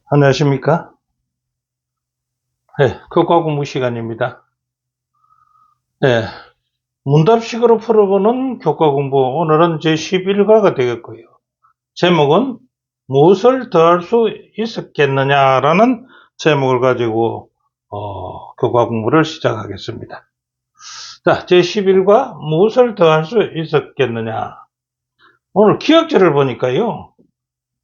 안녕하십니까? 네, 교과 공부 시간입니다. 네, 문답식으로 풀어보는 교과 공부, 오늘은 제11과가 되겠고요. 제목은 무엇을 더할 수 있었겠느냐라는 제목을 가지고 교과 공부를 시작하겠습니다. 자, 제11과 무엇을 더할 수 있었겠느냐. 오늘 기억절을 보니까요.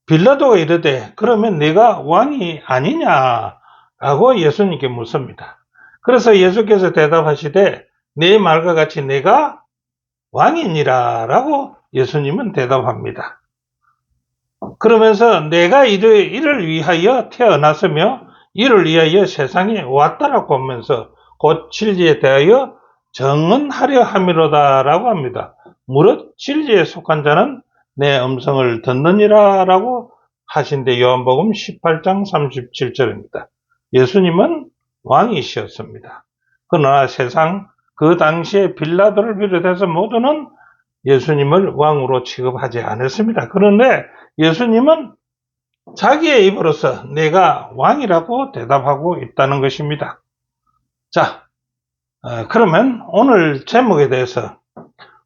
빌라도가 이르되 그러면 내가 왕이 아니냐라고 예수님께 묻습니다. 그래서 예수께서 대답하시되 내 말과 같이 내가 왕이니라 라고 예수님은 대답합니다. 그러면서 내가 이를 위하여 태어났으며 이를 위하여 세상에 왔다라고 하면서 곧 진리에 대하여 정언하려 함이로다 라고 합니다. 무릇 진리에 속한 자는 내 음성을 듣느니라 라고 하신데 요한복음 18장 37절입니다. 예수님은 왕이셨습니다. 그러나 세상 그 당시에 빌라도를 비롯해서 모두는 예수님을 왕으로 취급하지 않았습니다. 그런데 예수님은 자기의 입으로서 내가 왕이라고 대답하고 있다는 것입니다. 자, 그러면 오늘 제목에 대해서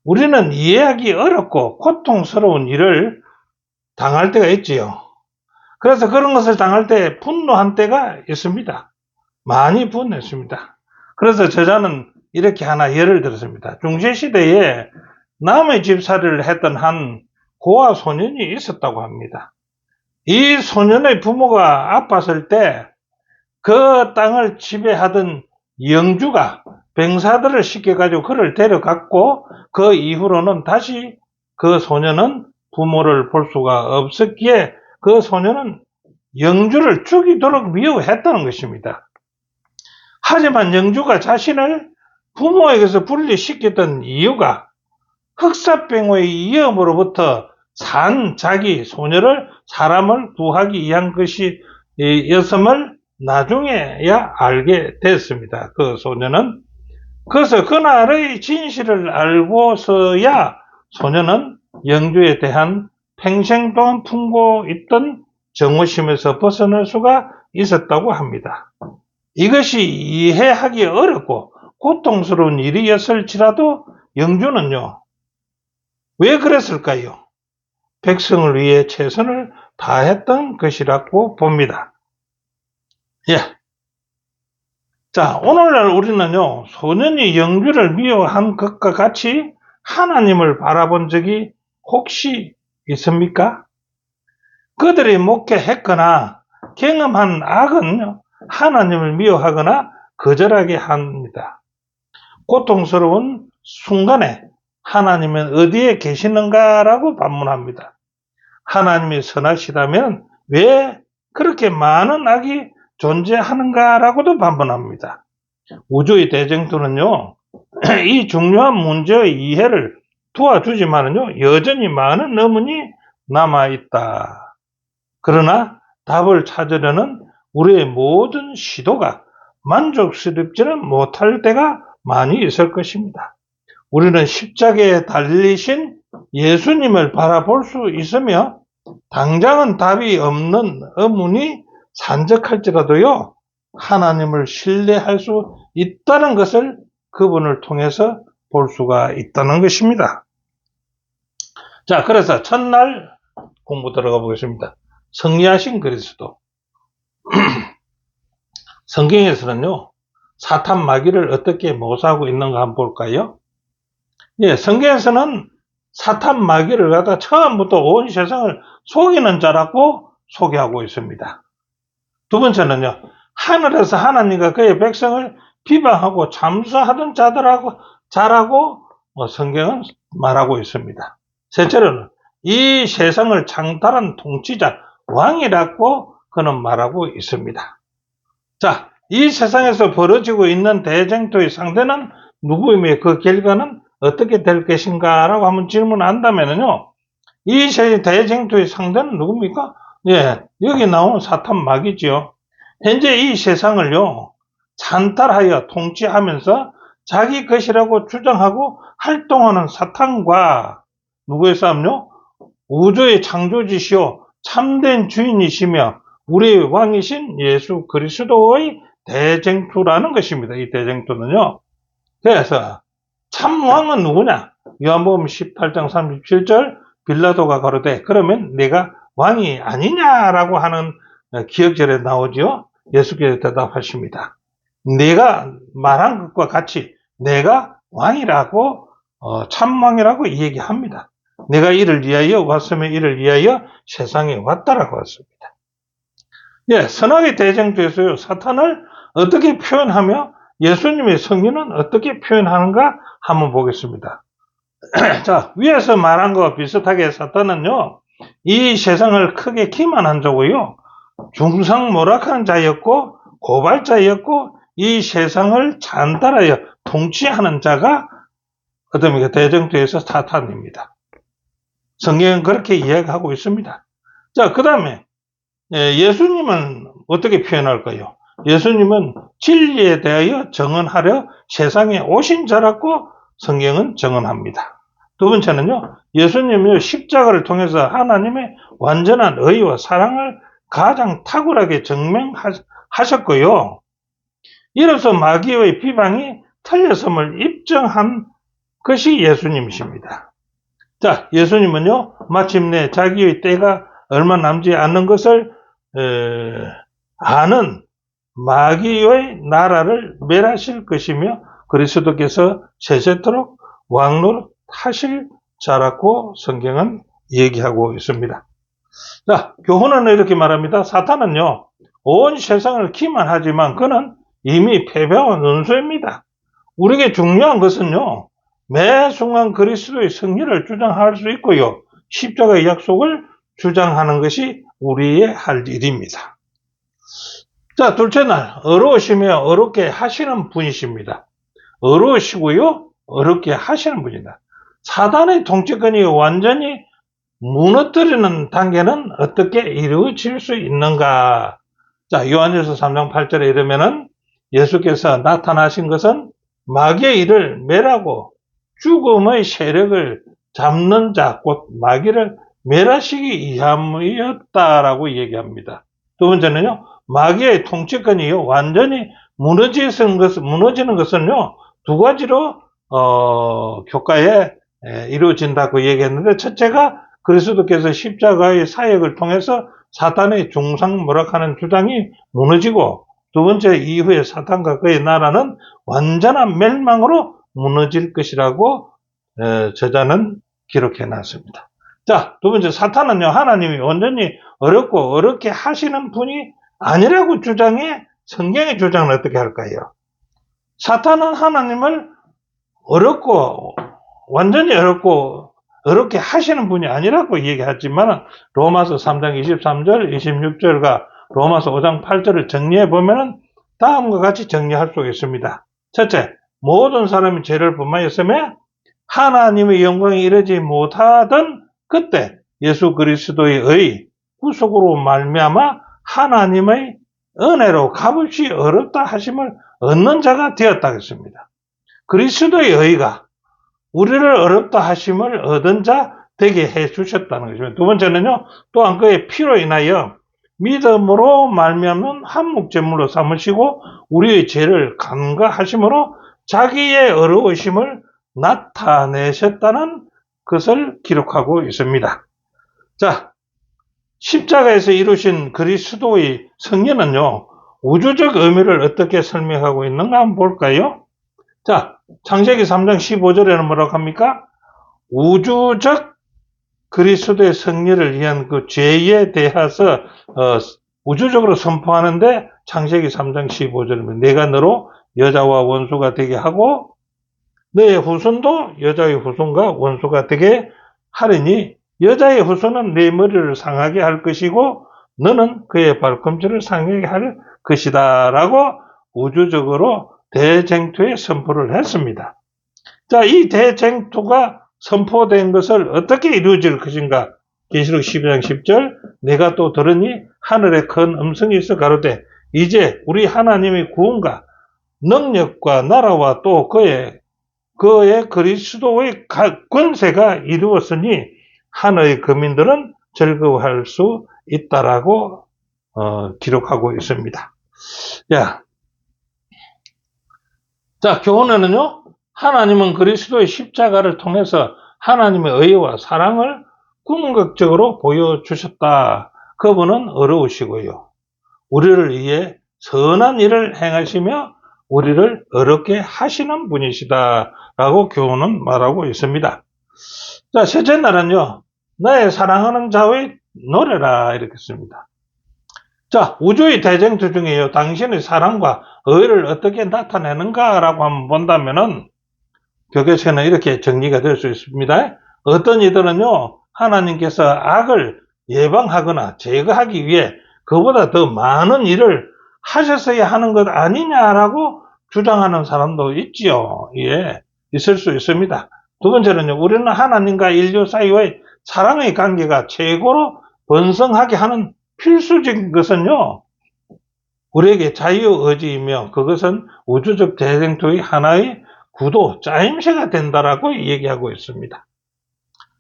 우리는 이해하기 어렵고 고통스러운 일을 당할 때가 있지요. 그래서 그런 것을 당할 때 분노한 때가 있습니다. 많이 분노했습니다. 그래서 저자는 이렇게 하나 예를 들었습니다. 중세시대에 남의 집살이를 했던 한 고아 소년이 있었다고 합니다. 이 소년의 부모가 아팠을 때 그 땅을 지배하던 영주가 병사들을 시켜가지고 그를 데려갔고 그 이후로는 다시 그 소년은 부모를 볼 수가 없었기에 그 소년은 영주를 죽이도록 미워했다는 것입니다. 하지만 영주가 자신을 부모에게서 분리시켰던 이유가 흑사병의 위험으로부터 산 자기 소녀를 사람을 구하기 위한 것이었음을 나중에야 알게 됐습니다. 그 소녀는. 그래서 그날의 진실을 알고서야 소녀는 영주에 대한 평생 동안 품고 있던 정오심에서 벗어날 수가 있었다고 합니다. 이것이 이해하기 어렵고 고통스러운 일이었을지라도 영주는요, 왜 그랬을까요? 백성을 위해 최선을 다했던 것이라고 봅니다. 예. 자, 오늘날 우리는요, 소년이 영주를 미워한 것과 같이 하나님을 바라본 적이 혹시 있습니까? 그들이 목회했거나 경험한 악은 하나님을 미워하거나 거절하게 합니다. 고통스러운 순간에 하나님은 어디에 계시는가라고 반문합니다. 하나님이 선하시다면 왜 그렇게 많은 악이 존재하는가라고도 반문합니다. 우주의 대쟁투는요, 이 중요한 문제의 이해를 도와주지만은요, 여전히 많은 의문이 남아있다. 그러나 답을 찾으려는 우리의 모든 시도가 만족스럽지는 못할 때가 많이 있을 것입니다. 우리는 십자가에 달리신 예수님을 바라볼 수 있으며 당장은 답이 없는 의문이 산적할지라도요, 하나님을 신뢰할 수 있다는 것을 그분을 통해서 볼 수가 있다는 것입니다. 자, 그래서 첫날 공부 들어가 보겠습니다. 승리하신 그리스도. 성경에서는요, 사탄 마귀를 어떻게 묘사하고 있는가 한번 볼까요? 예, 성경에서는 사탄 마귀를 갖다 처음부터 온 세상을 속이는 자라고 소개하고 있습니다. 두 번째는요, 하늘에서 하나님과 그의 백성을 비방하고 잠수하던 자라고 성경은 말하고 있습니다. 셋째로는 이 세상을 창탈한 통치자, 왕이라고 그는 말하고 있습니다. 자, 이 세상에서 벌어지고 있는 대쟁투의 상대는 누구이며 그 결과는 어떻게 될 것인가라고 한번 질문한다면요, 이 대쟁투의 상대는 누굽니까? 예, 여기 나오는 사탄 마귀지요. 현재 이 세상을요, 찬탈하여 통치하면서 자기 것이라고 주장하고 활동하는 사탄과 누구의 싸움요? 우주의 창조주시오 참된 주인이시며 우리 왕이신 예수 그리스도의 대쟁투라는 것입니다. 이 대쟁투는요. 그래서 참 왕은 누구냐? 요한복음 18장 37절 빌라도가 가로되 그러면 내가 왕이 아니냐라고 하는 기억절에 나오죠. 예수께서 대답하십니다. 내가 말한 것과 같이 내가 왕이라고 참왕이라고 얘기합니다. 내가 이를 위하여 왔으면 이를 위하여 세상에 왔다라고 했습니다. 예, 선악의 대쟁투에서요, 사탄을 어떻게 표현하며 예수님의 성의는 어떻게 표현하는가 한번 보겠습니다. 자, 위에서 말한 것과 비슷하게 사탄은요, 이 세상을 크게 기만한 자고요, 중상모략하는 자였고, 고발자였고, 이 세상을 잔달하여 통치하는 자가 어떻습니까? 대쟁투에서 사탄입니다. 성경은 그렇게 이야기하고 있습니다. 자, 그 다음에 예수님은 어떻게 표현할까요? 예수님은 진리에 대하여 정언하려 세상에 오신 자라고 성경은 정언합니다. 두 번째는요, 예수님이 십자가를 통해서 하나님의 완전한 의와 사랑을 가장 탁월하게 증명하셨고요. 이로써 마귀의 비방이 틀렸음을 입증한 것이 예수님이십니다. 자, 예수님은요, 마침내 자기의 때가 얼마 남지 않는 것을 아는 마귀의 나라를 멸하실 것이며 그리스도께서 세세토록 왕노릇 하실 자라고 성경은 얘기하고 있습니다. 자, 교훈은 이렇게 말합니다. 사탄은요, 온 세상을 기만하지만 그는 이미 패배한 원수입니다. 우리에게 중요한 것은요, 매 순간 그리스도의 승리를 주장할 수 있고요, 십자가의 약속을 주장하는 것이 우리의 할 일입니다. 자, 둘째 날, 어려우시며 어렵게 하시는 분이십니다. 어려우시고요, 어렵게 하시는 분이다. 사단의 통치권이 완전히 무너뜨리는 단계는 어떻게 이루어질 수 있는가? 자, 요한일서 3장 8절에 이르면은 예수께서 나타나신 것은 마귀의 일을 멸하고 죽음의 세력을 잡는 자, 곧 마귀를 멸하시기 위함이었다라고 얘기합니다. 두 번째는요, 마귀의 통치권이요, 완전히 무너지는 것은요, 두 가지로, 교과에 이루어진다고 얘기했는데, 첫째가 그리스도께서 십자가의 사역을 통해서 사탄의 중상모략하는 주장이 무너지고, 두 번째 이후에 사탄과 그의 나라는 완전한 멸망으로 무너질 것이라고 저자는 기록해 놨습니다. 자, 두 번째, 사탄은요, 하나님이 완전히 어렵고 어렵게 하시는 분이 아니라고 주장해 성경의 주장은 어떻게 할까요? 사탄은 하나님을 어렵고 완전히 어렵고 어렵게 하시는 분이 아니라고 얘기하지만 로마서 3장 23절, 26절과 로마서 5장 8절을 정리해 보면은 다음과 같이 정리할 수 있습니다. 첫째, 모든 사람이 죄를 범하였으며 하나님의 영광에 이르지 못하던 그때 예수 그리스도의 구속으로 말미암아 하나님의 은혜로 값없이 어렵다 하심을 얻는 자가 되었다 했습니다. 그리스도의 의가 우리를 어렵다 하심을 얻은 자 되게 해 주셨다는 것입니다. 두 번째는요, 또한 그의 피로 인하여 믿음으로 말미암는 한몫제물로 삼으시고 우리의 죄를 간과하심으로 자기의 어려우심을 나타내셨다는 것을 기록하고 있습니다. 자, 십자가에서 이루신 그리스도의 승리는요, 우주적 의미를 어떻게 설명하고 있는가 한번 볼까요? 자, 창세기 3장 15절에는 뭐라고 합니까? 우주적 그리스도의 승리를 위한 그 죄에 대해서 우주적으로 선포하는데 창세기 3장 15절이면 내가 너로 여자와 원수가 되게 하고 너의 후손도 여자의 후손과 원수가 되게 하리니 여자의 후손은 내 머리를 상하게 할 것이고 너는 그의 발꿈치를 상하게 할 것이다 라고 우주적으로 대쟁투의 선포를 했습니다. 자, 이 대쟁투가 선포된 것을 어떻게 이루어질 것인가? 계시록 12장 10절 내가 또 들으니 하늘에 큰 음성이 있어 가로되 이제 우리 하나님의 구원과 능력과 나라와 또 그의 그리스도의 권세가 이루었으니 하늘의 거민들은 즐거워할 수 있다라고 기록하고 있습니다. 자, 교훈에는요, 하나님은 그리스도의 십자가를 통해서 하나님의 의와 사랑을 궁극적으로 보여주셨다. 그분은 어려우시고요. 우리를 위해 선한 일을 행하시며 우리를 어렵게 하시는 분이시다. 라고 교훈은 말하고 있습니다. 자, 셋째 날은요, 나의 사랑하는 자의 노래라. 이렇게 씁니다. 자, 우주의 대쟁투 중에요, 당신의 사랑과 의를 어떻게 나타내는가라고 한번 본다면은, 교계서는 이렇게 정리가 될 수 있습니다. 어떤 이들은요, 하나님께서 악을 예방하거나 제거하기 위해 그보다 더 많은 일을 하셨어야 하는 것 아니냐라고 주장하는 사람도 있지요. 예, 있을 수 있습니다. 두 번째는요, 우리는 하나님과 인류 사이의 사랑의 관계가 최고로 번성하게 하는 필수적인 것은요, 우리에게 자유의지이며 그것은 우주적 대쟁투의 하나의 구도, 짜임새가 된다라고 얘기하고 있습니다.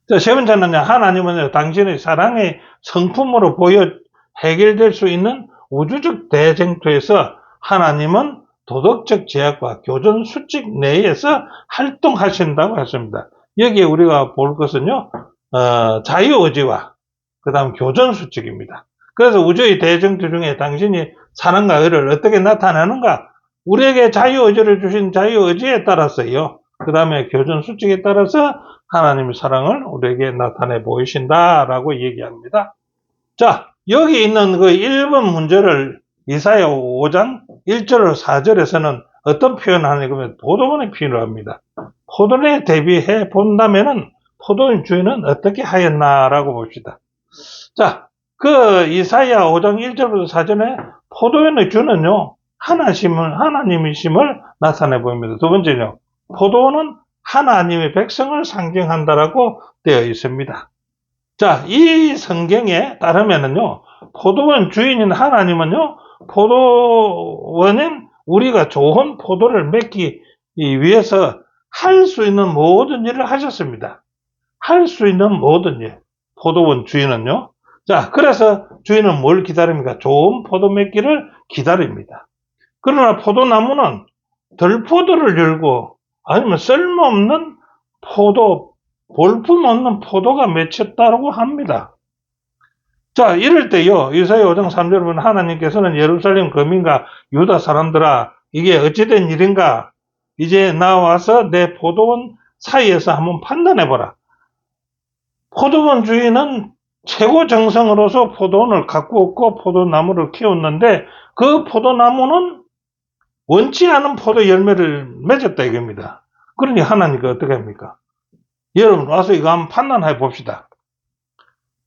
자, 세 번째는요, 하나님은 당신의 사랑의 성품으로 보여 해결될 수 있는 우주적 대쟁투에서 하나님은 도덕적 제약과 교전 수칙 내에서 활동하신다고 했습니다. 여기에 우리가 볼 것은요, 자유의지와 그 다음 교전 수칙입니다. 그래서 우주의 대쟁투 중에 당신이 사랑과 의를 어떻게 나타내는가? 우리에게 자유의지를 주신 자유의지에 따라서요. 그 다음에 교전 수칙에 따라서 하나님의 사랑을 우리에게 나타내 보이신다라고 얘기합니다. 자, 여기 있는 그 1번 문제를 이사야 5장 1절 4절에서는 어떤 표현을 하냐면 포도원의 표현을 합니다. 포도원에 대비해 본다면은 포도원 주인은 어떻게 하였나라고 봅시다. 자, 그 이사야 5장 1절부터 4절에 포도원의 주는요, 하나님이심을 나타내 보입니다. 두 번째는요, 포도원은 하나님의 백성을 상징한다라고 되어 있습니다. 자, 이 성경에 따르면은요, 포도원 주인인 하나님은요, 포도원인 우리가 좋은 포도를 맺기 위해서 할 수 있는 모든 일을 하셨습니다. 할 수 있는 모든 일. 포도원 주인은요. 자, 그래서 주인은 뭘 기다립니까? 좋은 포도 맺기를 기다립니다. 그러나 포도나무는 덜포도를 열고 아니면 쓸모없는 포도, 볼품없는 포도가 맺혔다고 합니다. 자, 이럴 때요, 이사야 5장 3절을 보면 하나님께서는 예루살렘 거민과 유다 사람들아, 이게 어찌된 일인가? 이제 나와서 내 포도원 사이에서 한번 판단해보라. 포도원 주인은 최고 정성으로서 포도원을 가꾸었고 포도나무를 키웠는데 그 포도나무는 원치 않은 포도 열매를 맺었다 이겁니다. 그러니 하나님께 어떻게 합니까? 여러분 와서 이거 한번 판단해 봅시다.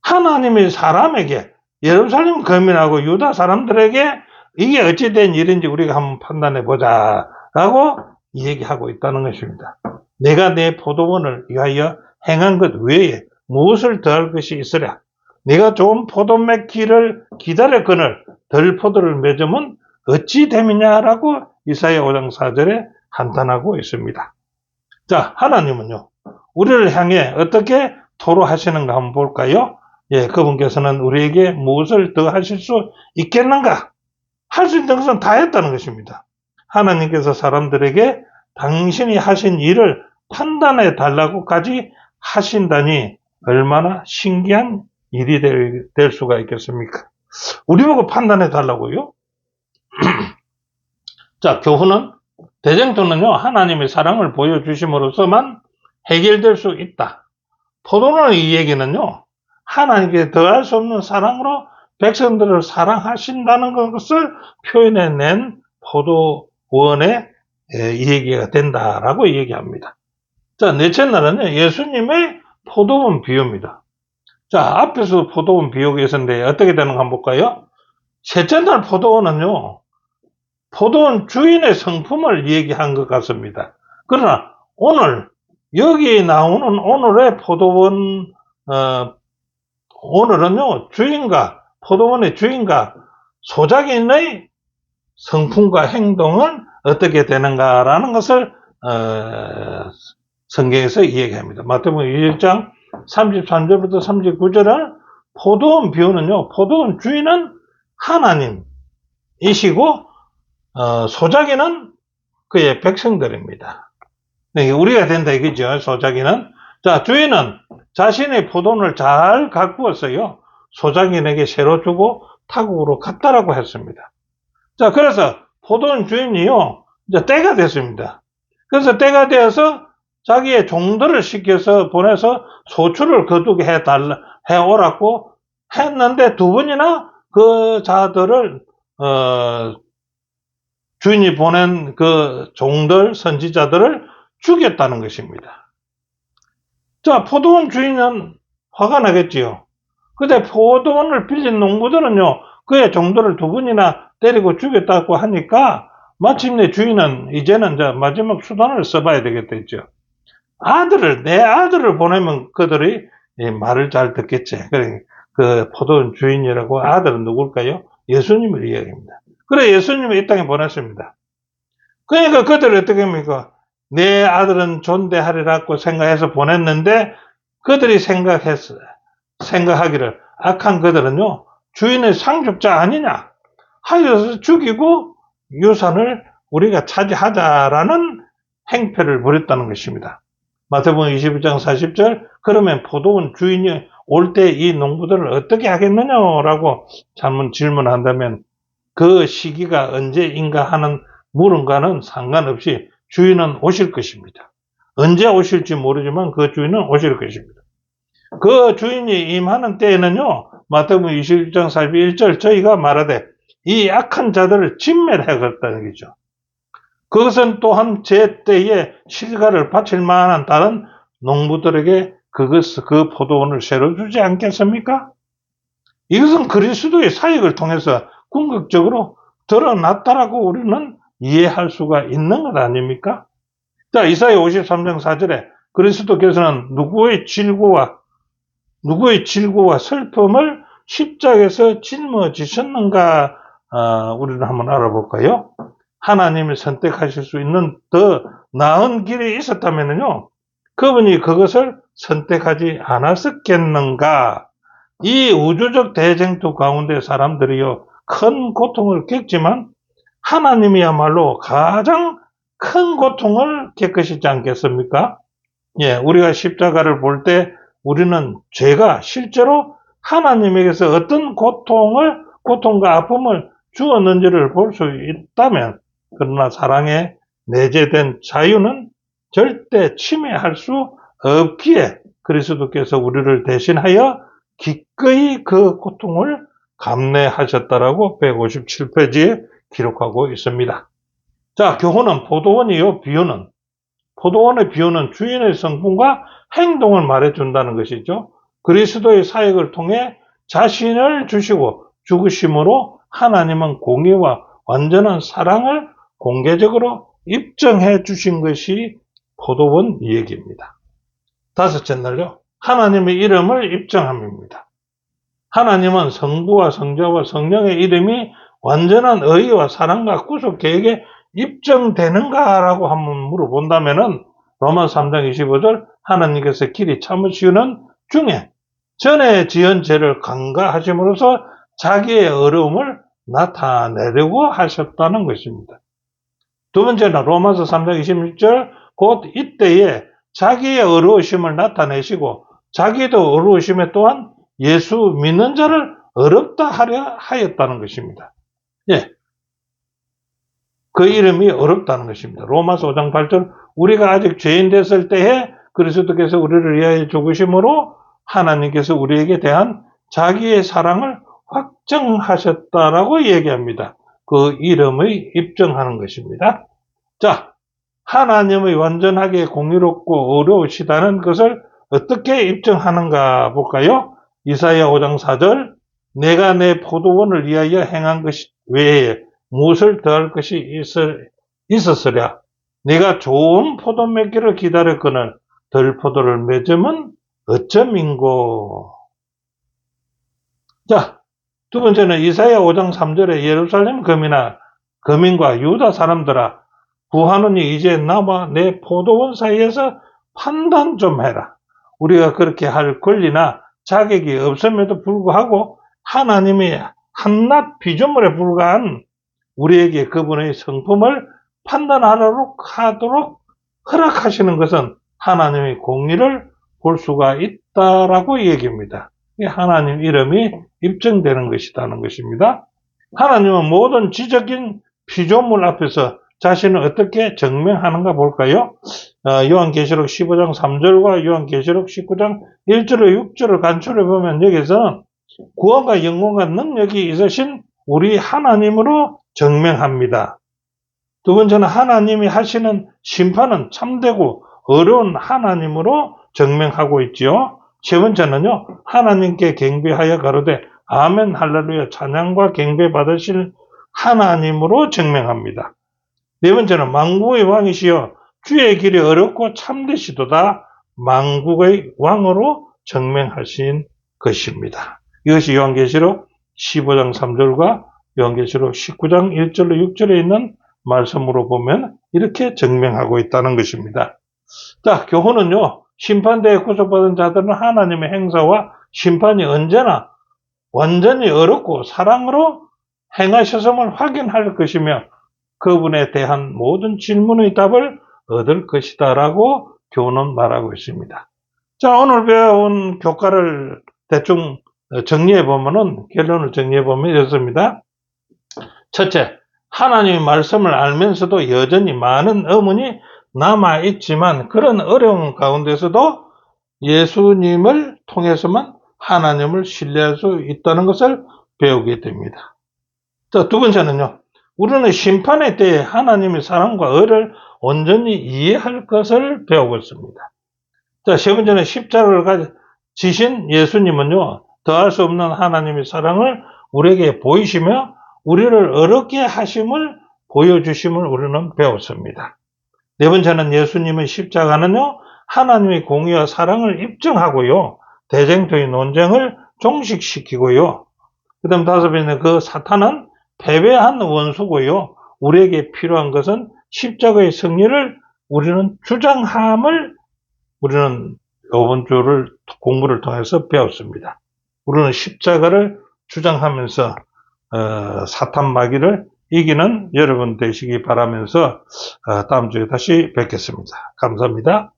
하나님이 사람에게 예루살렘 거민하고 유다 사람들에게 이게 어찌된 일인지 우리가 한번 판단해 보자 라고 얘기하고 있다는 것입니다. 내가 내 포도원을 위하여 행한 것 외에 무엇을 더할 것이 있으랴. 내가 좋은 포도 맺기를 기다렸거늘 덜 포도를 맺으면 어찌 됨이냐라고 이사야 5장 4절에 한탄하고 있습니다. 자, 하나님은요, 우리를 향해 어떻게 토로하시는가 한번 볼까요? 예, 그분께서는 우리에게 무엇을 더 하실 수 있겠는가? 할 수 있는 것은 다 했다는 것입니다. 하나님께서 사람들에게 당신이 하신 일을 판단해 달라고까지 하신다니 얼마나 신기한 일이 될 수가 있겠습니까? 우리 보고 판단해 달라고요? 자, 교훈은 대쟁투는요, 하나님의 사랑을 보여주심으로써만 해결될 수 있다. 포도원의 이 얘기는요, 하나님께 더할 수 없는 사랑으로 백성들을 사랑하신다는 것을 표현해낸 포도원의 이 얘기가 된다라고 얘기합니다. 자, 넷째 날은요, 예수님의 포도원 비유입니다. 자, 앞에서 포도원 비유가 있었는데 어떻게 되는가 한번 볼까요? 셋째 날 포도원은요, 포도원 주인의 성품을 얘기한 것 같습니다. 그러나 오늘 여기 나오는 오늘의 포도원 오늘은요, 포도원의 주인과 소작인의 성품과 행동은 어떻게 되는가라는 것을 성경에서 얘기합니다. 마태복음 1장 33절부터 39절은 포도원 비유는요, 포도원 주인은 하나님이시고 소작이는 그의 백성들입니다. 네, 우리가 된다 이거죠. 소작이는. 자, 주인은 자신의 포도원을 잘 가꾸었어요. 소작인에게 새로 주고 타국으로 갔다라고 했습니다. 자, 그래서 포도원 주인이요, 이제 때가 됐습니다. 그래서 때가 되어서 자기의 종들을 시켜서 보내서 소출을 거두게 해오라고 했는데 두 번이나 그 자들을, 주인이 보낸 그 종들, 선지자들을 죽였다는 것입니다. 자, 포도원 주인은 화가 나겠지요. 근데 포도원을 빌린 농부들은요, 그의 종들을 두 번이나 때리고 죽였다고 하니까 마침내 주인은 이제는 이제 마지막 수단을 써봐야 되겠다 했죠. 내 아들을 보내면 그들이 말을 잘 듣겠지. 그 포도원 주인이라고 아들은 누굴까요? 예수님을 이야기합니다. 그래, 예수님을 이 땅에 보냈습니다. 그러니까 그들이 어떻게 합니까? 내 아들은 존대하리라고 생각해서 보냈는데 그들이 생각하기를 악한 그들은요, 주인의 상속자 아니냐 하여서 죽이고 유산을 우리가 차지하자라는 행패를 벌였다는 것입니다. 마태복음 21장 40절, 그러면 포도원 주인이 올 때 이 농부들을 어떻게 하겠느냐라고 질문한다면 그 시기가 언제인가 하는 물음과는 상관없이 주인은 오실 것입니다. 언제 오실지 모르지만 그 주인은 오실 것입니다. 그 주인이 임하는 때에는요, 마태복음 21장 41절, 저희가 말하되 이 악한 자들을 진멸하겠다는 거죠. 그것은 또한 제 때에 실가를 바칠 만한 다른 농부들에게 그 포도원을 새로 주지 않겠습니까? 이것은 그리스도의 사역을 통해서 궁극적으로 드러났다라고 우리는 이해할 수가 있는 것 아닙니까? 자, 이사야 53장 4절에 그리스도께서는 누구의 질고와 슬픔을 십자가에서 짊어지셨는가, 우리는 한번 알아볼까요? 하나님이 선택하실 수 있는 더 나은 길이 있었다면요, 그분이 그것을 선택하지 않았었겠는가? 이 우주적 대쟁투 가운데 사람들이요, 큰 고통을 겪지만 하나님이야말로 가장 큰 고통을 겪으시지 않겠습니까? 예, 우리가 십자가를 볼 때 우리는 죄가 실제로 하나님에게서 어떤 고통과 아픔을 주었는지를 볼 수 있다면, 그러나 사랑에 내재된 자유는 절대 침해할 수 없기에 그리스도께서 우리를 대신하여 기꺼이 그 고통을 감내하셨다라고 157페이지에 기록하고 있습니다. 자, 교훈은 포도원의 비유는 주인의 성품과 행동을 말해준다는 것이죠. 그리스도의 사역을 통해 자신을 주시고 죽으심으로 하나님은 공의와 완전한 사랑을 공개적으로 입증해 주신 것이 포도원 얘기입니다. 다섯째 날요, 하나님의 이름을 입증함입니다. 하나님은 성부와 성자와 성령의 이름이 완전한 의와 사랑과 구속 계획에 입증되는가라고 한번 물어본다면은 로마서 3장 25절, 하나님께서 길이 참으시는 중에 전에 지은 죄를 간과하심으로써 자기의 어려움을 나타내려고 하셨다는 것입니다. 두 번째는 로마서 3장 26절, 곧 이때에 자기의 어려우심을 나타내시고 자기도 어려우심에 또한 예수 믿는 자를 어렵다 하려 하였다는 것입니다. 예, 그 이름이 어렵다는 것입니다. 로마서 5장 8절, 우리가 아직 죄인 됐을 때에 그리스도께서 우리를 위하여 죽으심으로 하나님께서 우리에게 대한 자기의 사랑을 확정하셨다라고 얘기합니다. 그 이름의 입증하는 것입니다. 자, 하나님의 완전하게 공의롭고 어려우시다는 것을 어떻게 입증하는가 볼까요? 이사야 5장 4절, 내가 내 포도원을 위하여 행한 것 외에 무엇을 더할 것이 있었으랴. 내가 좋은 포도 맺기를 기다렸거늘 덜 포도를 맺으면 어쩌민고. 자, 두 번째는 이사야 5장 3절에 예루살렘 거민과 유다 사람들아, 구하노니 이제 나와 내 포도원 사이에서 판단 좀 해라. 우리가 그렇게 할 권리나 자격이 없음에도 불구하고 하나님이 한낱 피조물에 불과한 우리에게 그분의 성품을 판단하도록 허락하시는 것은 하나님의 공의를 볼 수가 있다라고 얘기합니다. 하나님 이름이 입증되는 것이라는 것입니다. 하나님은 모든 지적인 피조물 앞에서 자신을 어떻게 증명하는가 볼까요? 요한계시록 15장 3절과 요한계시록 19장 1절과 6절을 간추려 보면 여기서는 구원과 영광과 능력이 있으신 우리 하나님으로 증명합니다. 두 번째는 하나님이 하시는 심판은 참되고 어려운 하나님으로 증명하고 있지요. 세 번째는요, 하나님께 경배하여 가로되 아멘 할렐루야 찬양과 경배 받으실 하나님으로 증명합니다. 네 번째는 만국의 왕이시여 주의 길이 어렵고 참되시도다 만국의 왕으로 증명하신 것입니다. 이것이 요한계시록 15장 3절과 요한계시록 19장 1절로 6절에 있는 말씀으로 보면 이렇게 증명하고 있다는 것입니다. 자, 교훈은요, 심판대에 구속받은 자들은 하나님의 행사와 심판이 언제나 완전히 어렵고 사랑으로 행하셨음을 확인할 것이며 그분에 대한 모든 질문의 답을 얻을 것이다 라고 교훈은 말하고 있습니다. 자, 오늘 배운 교과를 대충 정리해보면은, 결론을 정리해보면 이렇습니다. 첫째, 하나님의 말씀을 알면서도 여전히 많은 의문이 남아있지만 그런 어려움 가운데서도 예수님을 통해서만 하나님을 신뢰할 수 있다는 것을 배우게 됩니다. 자, 두 번째는요, 우리는 심판에 대해 하나님의 사랑과 의를 온전히 이해할 것을 배우고 있습니다. 자, 세 번째는 십자가를 지신 예수님은요, 더할 수 없는 하나님의 사랑을 우리에게 보이시며 우리를 어렵게 하심을 보여주심을 우리는 배웠습니다. 네 번째는 예수님의 십자가는요, 하나님의 공의와 사랑을 입증하고요, 대쟁토의 논쟁을 종식시키고요, 그 다음 다섯 번째는 그 사탄은 패배한 원수고요, 우리에게 필요한 것은 십자가의 승리를 우리는 주장함을 우리는 이번 주를 공부를 통해서 배웠습니다. 우리는 십자가를 주장하면서 사탄 마귀를 이기는 여러분 되시기 바라면서 다음 주에 다시 뵙겠습니다. 감사합니다.